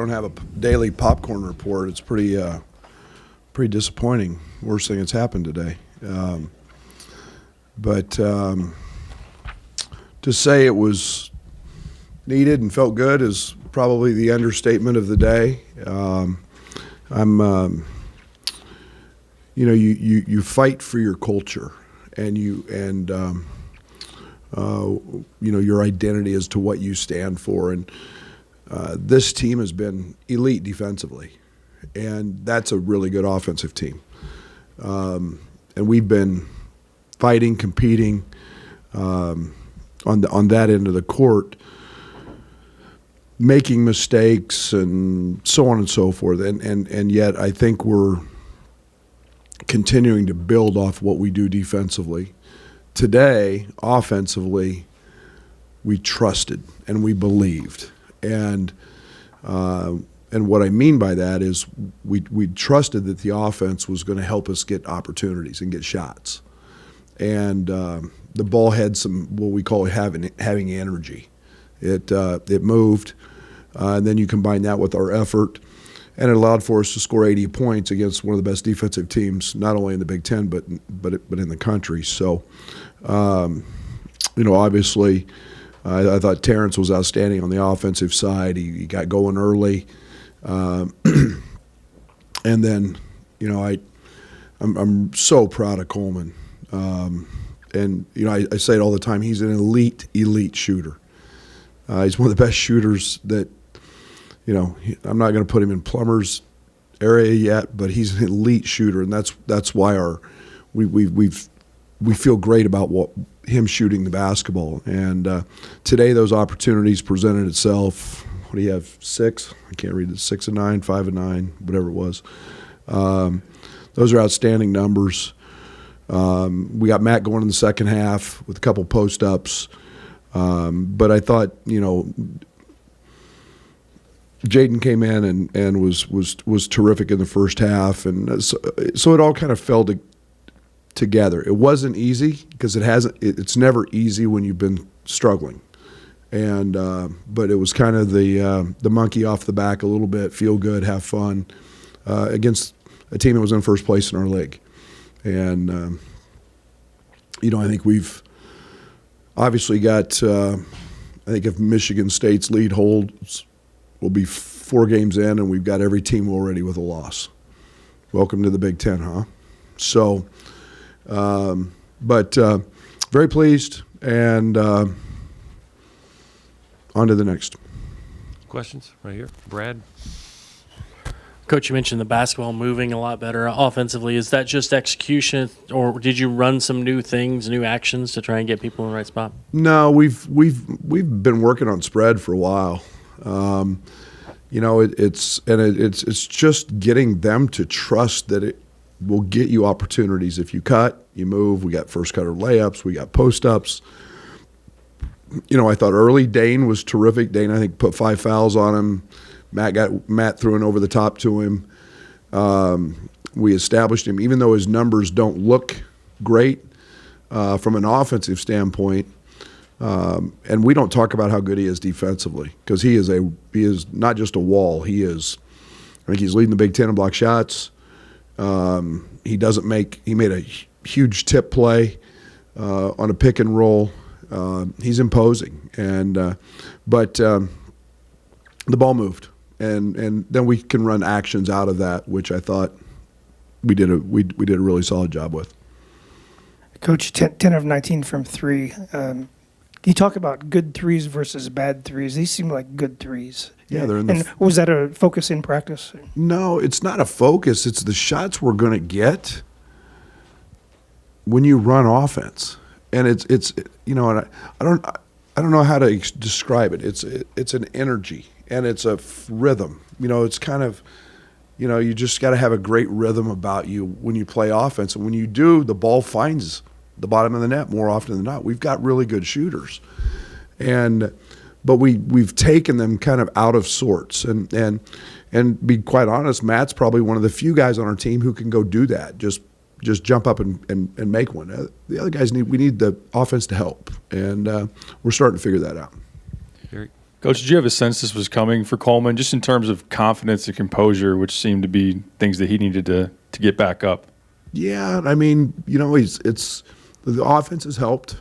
don't have a daily popcorn report. It's pretty disappointing. Worst thing that's happened today. But to say it was needed and felt good is probably the understatement of the day. You fight for your culture and your identity as to what you stand for. And this team has been elite defensively, and that's a really good offensive team. And we've been fighting, competing on that end of the court, making mistakes and so on and so forth. And yet I think we're continuing to build off what we do defensively. Today, offensively, we trusted and we believed. And what I mean by that is we trusted that the offense was going to help us get opportunities and get shots. And the ball had some what we call having energy. It moved, and then you combine that with our effort, and it allowed for us to score 80 points against one of the best defensive teams, not only in the Big Ten but in the country. So, obviously, I thought Terrence was outstanding on the offensive side. He got going early, and then I'm so proud of Coleman. And I say it all the time. He's an elite shooter. He's one of the best shooters that. I'm not going to put him in Plummer's area yet, but he's an elite shooter, and that's why we feel great about him shooting the basketball. And today, those opportunities presented itself. What do you have? 6? I can't read it. 6 and 9, 5 and 9, whatever it was. Those are outstanding numbers. We got Matt going in the second half with a couple post ups, but I thought Jaden came in and was terrific in the first half, and so it all kind of fell together. It wasn't easy because it's never easy when you've been struggling, and but it was kind of the monkey off the back a little bit, feel good, have fun against a team that was in first place in our league, and I think we've obviously got. I think if Michigan State's lead holds. We'll be 4 games in, and we've got every team already with a loss. Welcome to the Big Ten, huh? So, but very pleased, and on to the next. Questions right here? Brad? Coach, you mentioned the basketball moving a lot better offensively. Is that just execution, or did you run some new things, new actions to try and get people in the right spot? No, we've been working on spread for a while. It's just getting them to trust that it will get you opportunities. If you cut, you move. We got first cutter layups. We got post ups. I thought early Dane was terrific. Dane, I think, put 5 fouls on him. Matt threw it over the top to him. We established him, even though his numbers don't look great from an offensive standpoint. And we don't talk about how good he is defensively because he is not just a wall. I think he's leading the Big Ten in block shots. He made a huge tip play on a pick and roll. He's imposing, but the ball moved, and then we can run actions out of that, which I thought we did a really solid job with. Coach, 10 of 19 from 3. You talk about good threes versus bad threes. These seem like good threes. Yeah, they're in and was that a focus in practice? No, it's not a focus. It's the shots we're going to get when you run offense, and it's and I don't know how to describe it. It's an energy and it's a rhythm. It's kind of you just got to have a great rhythm about you when you play offense, and when you do, the ball finds the bottom of the net more often than not. We've got really good shooters, but we've taken them kind of out of sorts, and be quite honest, Matt's probably one of the few guys on our team who can go do that. Just jump up and make one. The other guys we need the offense to help, and we're starting to figure that out. Eric? Coach, did you have a sense this was coming for Coleman, just in terms of confidence and composure, which seemed to be things that he needed to get back up? Yeah, I mean, it's the offense has helped.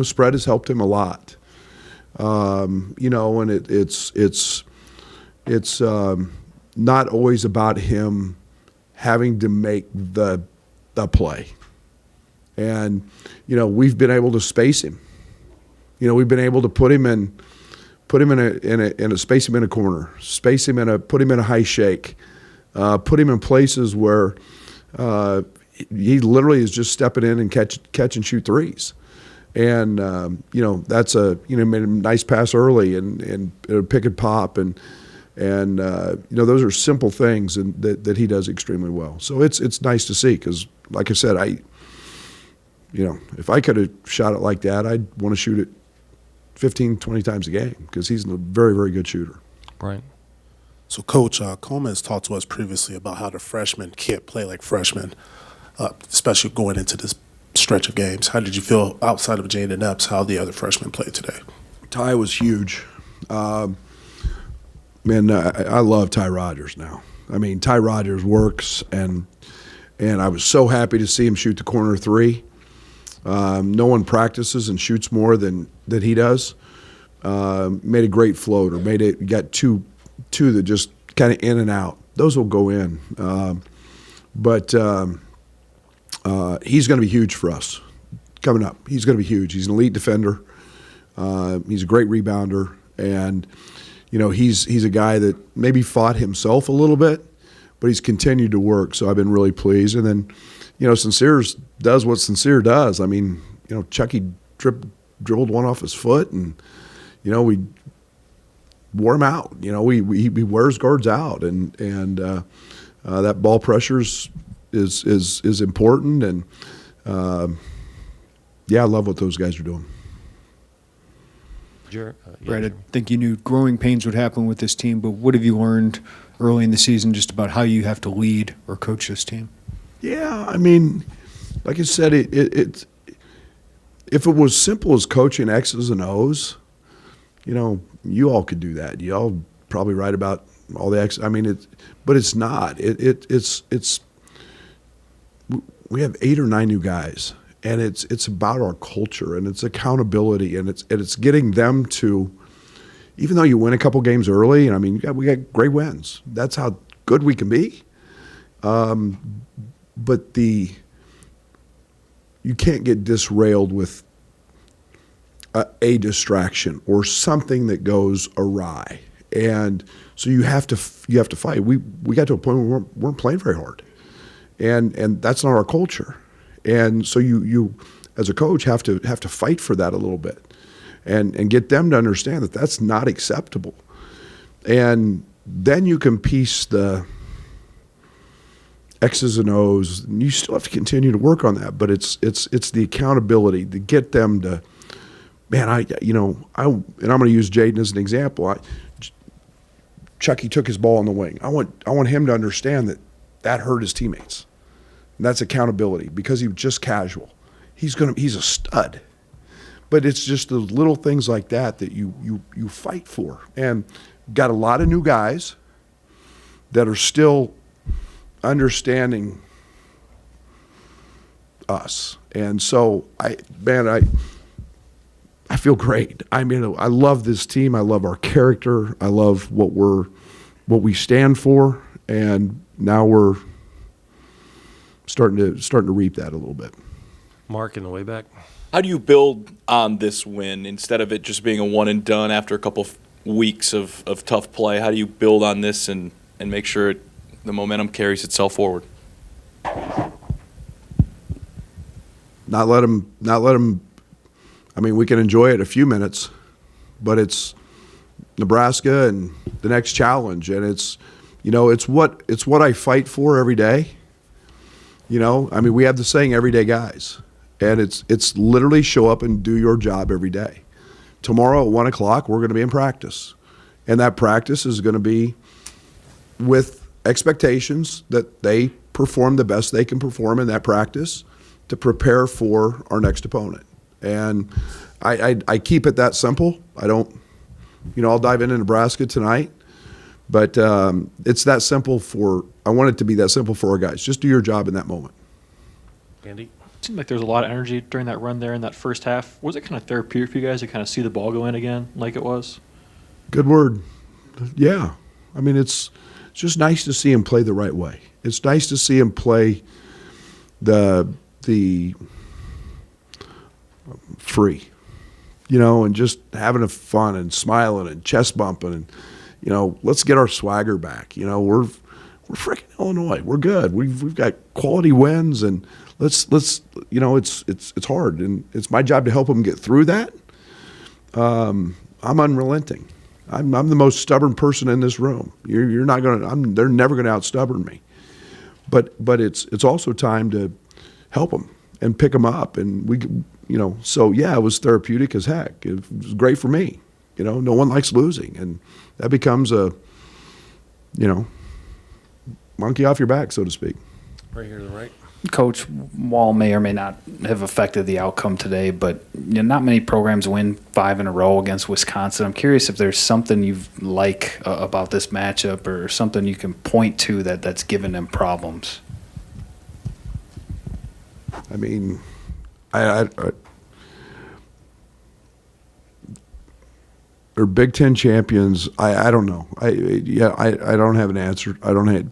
Spread has helped him a lot. And it's not always about him having to make the play. And we've been able to space him. We've been able to put him in a space him in a corner, put him in a high shake, put him in places where he literally is just stepping in and catch and shoot threes. And that's made a nice pass early and a pick and pop and those are simple things and that he does extremely well. So it's nice to see, because like I said, if I could have shot it like that, I'd want to shoot it 15, 20 times a game, because he's a very, very good shooter. Right. So, Coach, Coleman has talked to us previously about how the freshmen can't play like freshmen, especially going into this stretch of games. How did you feel, outside of Jaden Epps, how the other freshmen played today? Ty was huge. I love Ty Rodgers now. I mean, Ty Rodgers works, and I was so happy to see him shoot the corner three. No one practices and shoots more than he does. Made a great floater. Got two that just kind of in and out. Those will go in. But he's going to be huge for us coming up. He's going to be huge. He's an elite defender. He's a great rebounder, and he's a guy that maybe fought himself a little bit, but he's continued to work. So I've been really pleased. And then, Sincere does what Sincere does. I mean, Chucky dribbled one off his foot, and we wore him out. He wears guards out, and that ball pressure is important. And I love what those guys are doing. Brad, I think you knew growing pains would happen with this team, but what have you learned early in the season just about how you have to lead or coach this team? Yeah, I mean, like I said, if it was simple as coaching X's and O's, you all could do that. You all probably write about all the X. I mean, but it's not. It's we have 8 or 9 new guys, and it's about our culture, and it's accountability, and it's getting them to, even though you win a couple games early, and I mean, we got great wins. That's how good we can be. But you can't get disrailed with a distraction or something that goes awry, and so you have to fight. We got to a point where we weren't playing very hard, and that's not our culture, and so you as a coach have to fight for that a little bit, and get them to understand that that's not acceptable, and then you can piece the X's and O's, and you still have to continue to work on that. But it's the accountability to get them to, man, and I'm going to use Jaden as an example. Chucky took his ball on the wing. I want him to understand that hurt his teammates, and that's accountability, because he was just casual. He's a stud, but it's just the little things like that you fight for, and got a lot of new guys that are still understanding us, and so I feel great. I mean, I love this team. I love our character. I love what we stand for, and now we're starting to reap that a little bit. Mark, in the way back. How do you build on this win instead of it just being a one and done after a couple of weeks of tough play? How do you build on this and make sure the momentum carries itself forward? Not let them. I mean, we can enjoy it a few minutes, but it's Nebraska and the next challenge, and it's what I fight for every day. I mean, we have the saying, everyday guys, and it's literally show up and do your job every day. Tomorrow at 1 o'clock, we're going to be in practice, and that practice is going to be with expectations that they perform the best they can perform in that practice to prepare for our next opponent. And I keep it that simple. I don't I'll dive into Nebraska tonight. But it's that simple I want it to be that simple for our guys. Just do your job in that moment. Andy? It seemed like there was a lot of energy during that run there in that first half. Was it kind of therapeutic for you guys to kind of see the ball go in again like it was? Good word. Yeah. I mean, it's just nice to see him play the right way. It's nice to see him play the free, and just having a fun and smiling and chest bumping and, let's get our swagger back. We're freaking Illinois. We're good. We've got quality wins, and let's it's hard, and it's my job to help them get through that. I'm unrelenting. I'm the most stubborn person in this room. You're not gonna. They're never gonna outstubborn me. But it's also time to help them and pick them up, and So yeah, it was therapeutic as heck. It was great for me. No one likes losing, and that becomes a monkey off your back, so to speak. Right here to the right. Coach, Wall may or may not have affected the outcome today, but not many programs win 5 in a row against Wisconsin. I'm curious if there's something you like about this matchup or something you can point to that's given them problems. I mean, they're Big Ten champions. I don't know. I don't have an answer.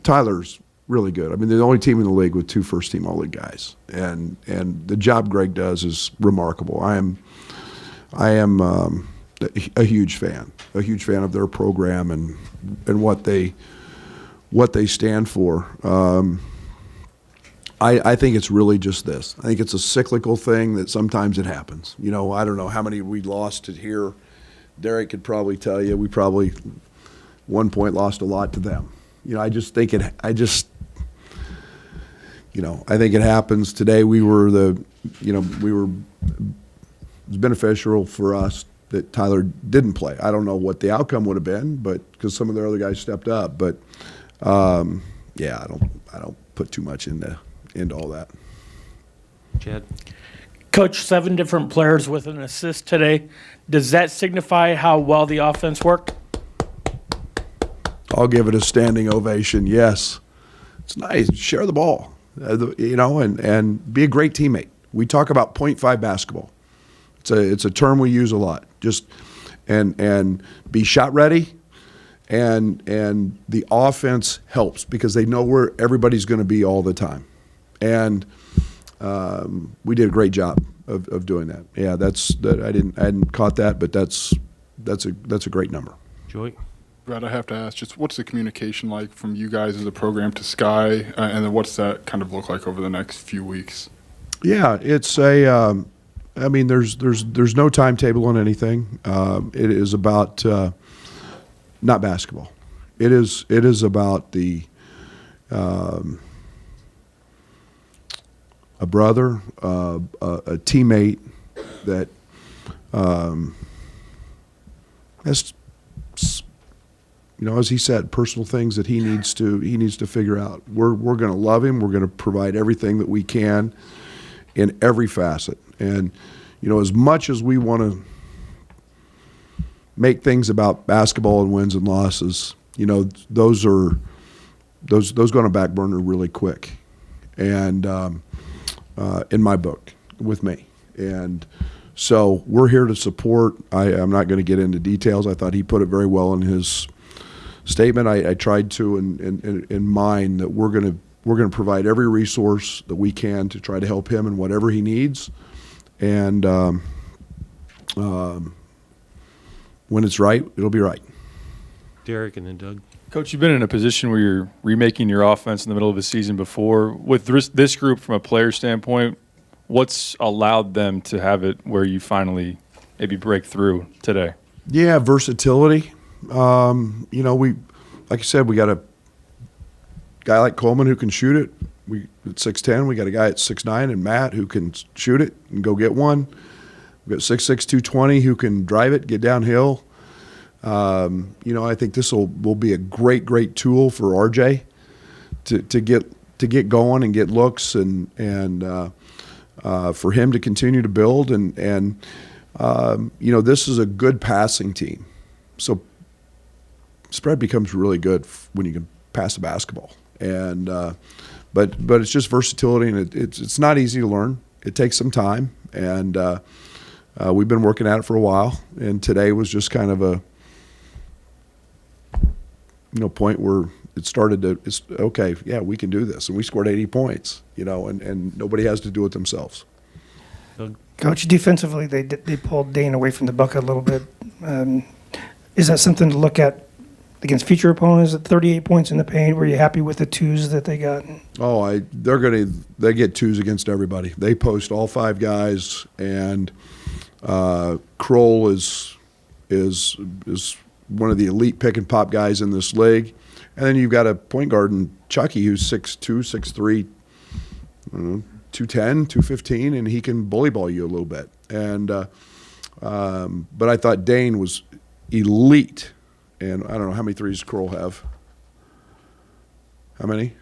Tyler's really good. I mean, they're the only team in the league with 2 first-team All-League guys, and the job Greg does is remarkable. I am a huge fan of their program and what they stand for. I think it's really just this. I think it's a cyclical thing that sometimes it happens. I don't know how many we lost to here. Derek could probably tell you we probably one point lost a lot to them. I think it happens. Today it was beneficial for us that Tyler didn't play. I don't know what the outcome would have been, but because some of the other guys stepped up. But I don't put too much into all that. Chad? Coach, 7 different players with an assist today. Does that signify how well the offense worked? I'll give it a standing ovation. Yes, it's nice. Share the ball, and be a great teammate. We talk about .5 basketball. It's a term we use a lot. Just and be shot ready, and the offense helps because they know where everybody's going to be all the time, and we did a great job of doing that. Yeah, I hadn't caught that, but that's a great number. Joy? Brad, I have to ask, just what's the communication like from you guys as a program to Sky, and then what's that kind of look like over the next few weeks? Yeah, it's I mean, there's no timetable on anything. It is about not basketball. It is about a brother, a teammate that has, as he said, personal things that he needs to figure out. We're going to love him. We're going to provide everything that we can in every facet. And as much as we want to make things about basketball and wins and losses, those go on a back burner really quick. And in my book, with me. And so we're here to support. I'm not going to get into details. I thought he put it very well in his statement. I tried to in mine that we're going to provide every resource that we can to try to help him in whatever he needs. And when it's right, it'll be right. Derek and then Doug. Coach, you've been in a position where you're remaking your offense in the middle of the season before. With this group, from a player standpoint, what's allowed them to have it where you finally maybe break through today? Yeah, versatility. We, like I said, we got a guy like Coleman who can shoot it. We at 6'10", we got a guy at 6'9", and Matt who can shoot it and go get one. We got 6'6", 220 who can drive it, get downhill. I think this will be a great tool for RJ to get going and get looks and for him to continue to build and this is a good passing team. so spread becomes really good when you can pass the basketball. And but it's just versatility, and it's not easy to learn. It takes some time, and we've been working at it for a while. And today was just kind of a point where it started to, it's okay, yeah, we can do this. And we scored 80 points, and nobody has to do it themselves. Coach, defensively, they pulled Dane away from the bucket a little bit. Is that something to look at against future opponents? At 38 points in the paint, were you happy with the twos that they got? Oh, they get twos against everybody. They post all 5 guys, and Kroll is one of the elite pick and pop guys in this league. And then you've got a point guard in Chucky who's 6'2", 6'3", 210, 215, and he can bully ball you a little bit. And but I thought Dane was elite. And I don't know how many threes Kroll have. How many?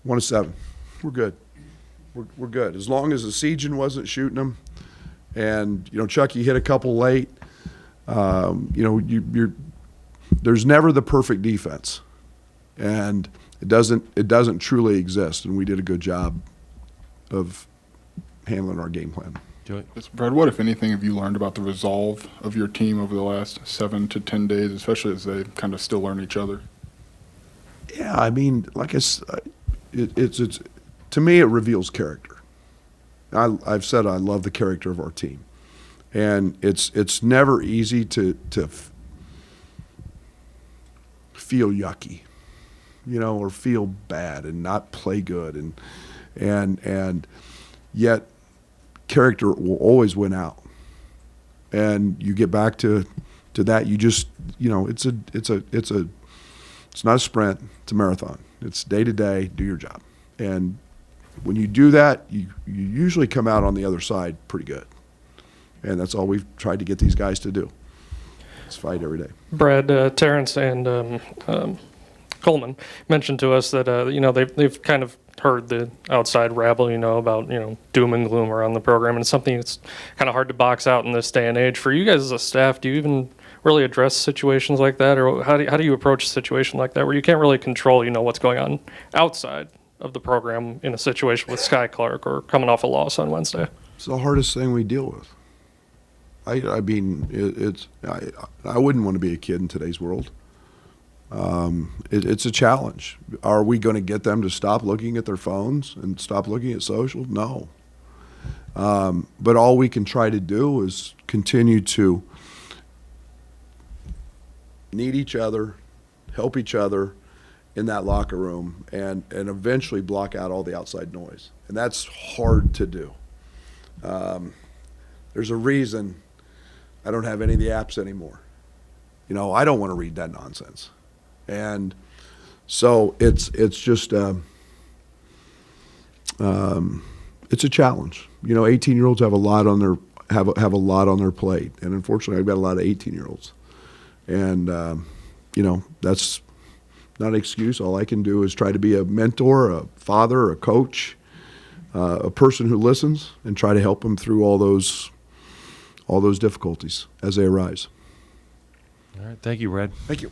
1 of 7. We're good. We're good. As long as the Siegen wasn't shooting them, and Chucky hit a couple late. There's never the perfect defense, and it doesn't truly exist. And we did a good job of handling our game plan. Yes, Brad, what, if anything, have you learned about the resolve of your team over the last 7 to 10 days, especially as they kind of still learn each other? Yeah, I mean, like I said, it's to me, it reveals character. I've said I love the character of our team, and it's never easy to feel yucky, or feel bad and not play good, and yet character will always win out. And you get back to that, you just it's not a sprint, it's a marathon. It's day to day, do your job. And when you do that, you usually come out on the other side pretty good. And that's all we've tried to get these guys to do. Is fight every day. Brad, Terrence, and Coleman mentioned to us that they've kind of heard the outside rabble, about doom and gloom around the program, and it's something that's kind of hard to box out in this day and age. For you guys as a staff, do you even really address situations like that, or how do you approach a situation like that where you can't really control what's going on outside of the program in a situation with Sky Clark or coming off a loss on Wednesday? It's the hardest thing we deal with. I mean, I wouldn't want to be a kid in today's world. It's a challenge. Are we going to get them to stop looking at their phones and stop looking at social? No. But all we can try to do is continue to need each other, help each other in that locker room, and eventually block out all the outside noise. And that's hard to do. There's a reason I don't have any of the apps anymore. I don't want to read that nonsense. And so it's just it's a challenge. 18-year-olds have a lot on their have a lot on their plate, and unfortunately, I've got a lot of 18-year-olds, and that's not an excuse. All I can do is try to be a mentor, a father, a coach, a person who listens, and try to help them through all those difficulties as they arise. All right, thank you, Brad. Thank you.